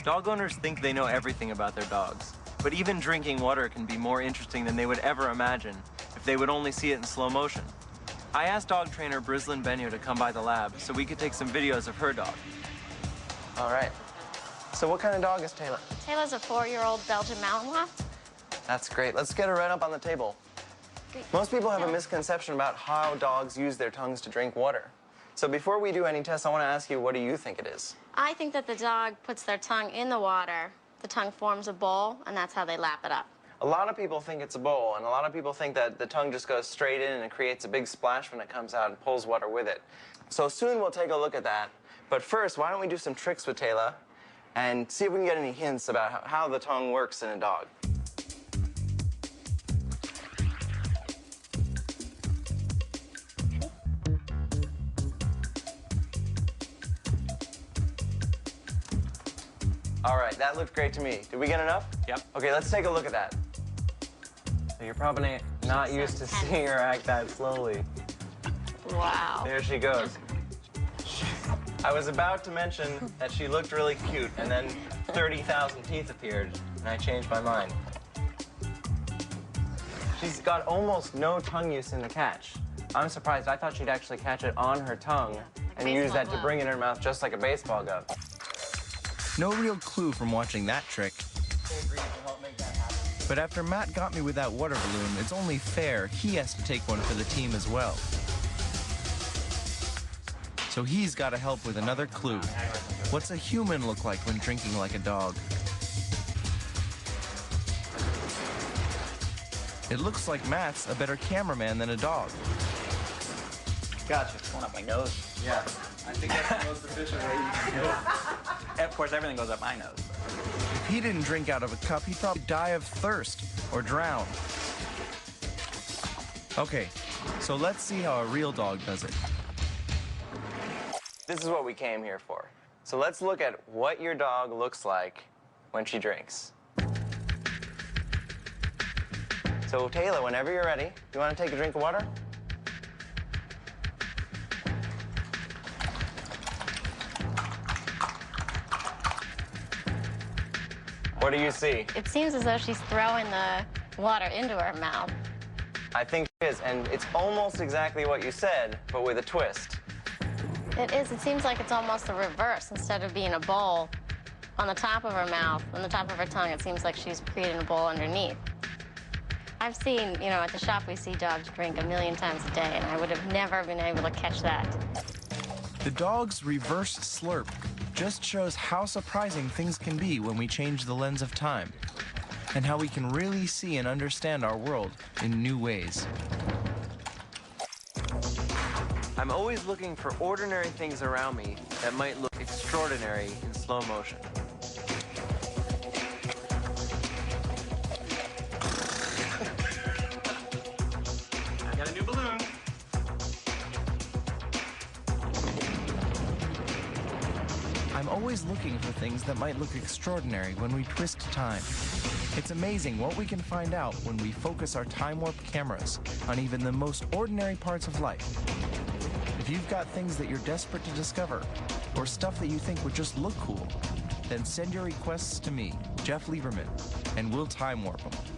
Dog owners think they know everything about their dogs, but even drinking water can be more interesting than they would ever imagine if they would only see it in slow motion. I asked dog trainer Brislin Benyo to come by the lab so we could take some videos of her dog. All right. So what kind of dog is Taylor? Taylor's a 4-year-old Belgian Malinois. That's great. Let's get her right up on the table. Most people have a misconception about how dogs use their tongues to drink water. So before we do any tests, I want to ask you, what do you think it is? I think that the dog puts their tongue in the water, the tongue forms a bowl, and that's how they lap it up. A lot of people think it's a bowl, and a lot of people think that the tongue just goes straight in and it creates a big splash when it comes out and pulls water with it. So soon we'll take a look at that. But first, why don't we do some tricks with Taylor and see if we can get any hints about how the tongue works in a dog. All right, that looked great to me. Did we get enough? Yep. Okay, let's take a look at that. So you're probably not used to seeing her act that slowly. Wow. There she goes. I was about to mention that she looked really cute, and then 30,000 teeth appeared, and I changed my mind. She's got almost no tongue use in the catch. I'm surprised. I thought she'd actually catch it on her tongue and use that to bring it in her mouth just like a baseball glove. No real clue from watching that trick. But after Matt got me with that water balloon, it's only fair he has to take one for the team as well. So he's got to help with another clue. What's a human look like when drinking like a dog? It looks like Matt's a better cameraman than a dog. Gotcha. It's going up my nose. Yeah, I think that's the most efficient way you can do it. Of course, everything goes up my nose. If he didn't drink out of a cup, he'd probably die of thirst or drown. Okay, so let's see how a real dog does it. This is what we came here for. So let's look at what your dog looks like when she drinks. So Taylor, whenever you're ready, you want to take a drink of water? What do you see? It seems as though she's throwing the water into her mouth. I think it is, and it's almost exactly what you said, but with a twist. It is. It seems like it's almost the reverse. Instead of being a bowl on the top of her mouth, on the top of her tongue, it seems like she's creating a bowl underneath. I've seen, you know, at the shop we see dogs drink 1,000,000 times a day, and I would have never been able to catch that. The dog's reverse slurp just shows how surprising things can be when we change the lens of time, and how we can really see and understand our world in new ways. I'm always looking for ordinary things around me that might look extraordinary in slow motion. I got a new balloon. I'm always looking for things that might look extraordinary when we twist time. It's amazing what we can find out when we focus our time warp cameras on even the most ordinary parts of life. If you've got things that you're desperate to discover, or stuff that you think would just look cool, then send your requests to me, Jeff Lieberman, and we'll time warp them.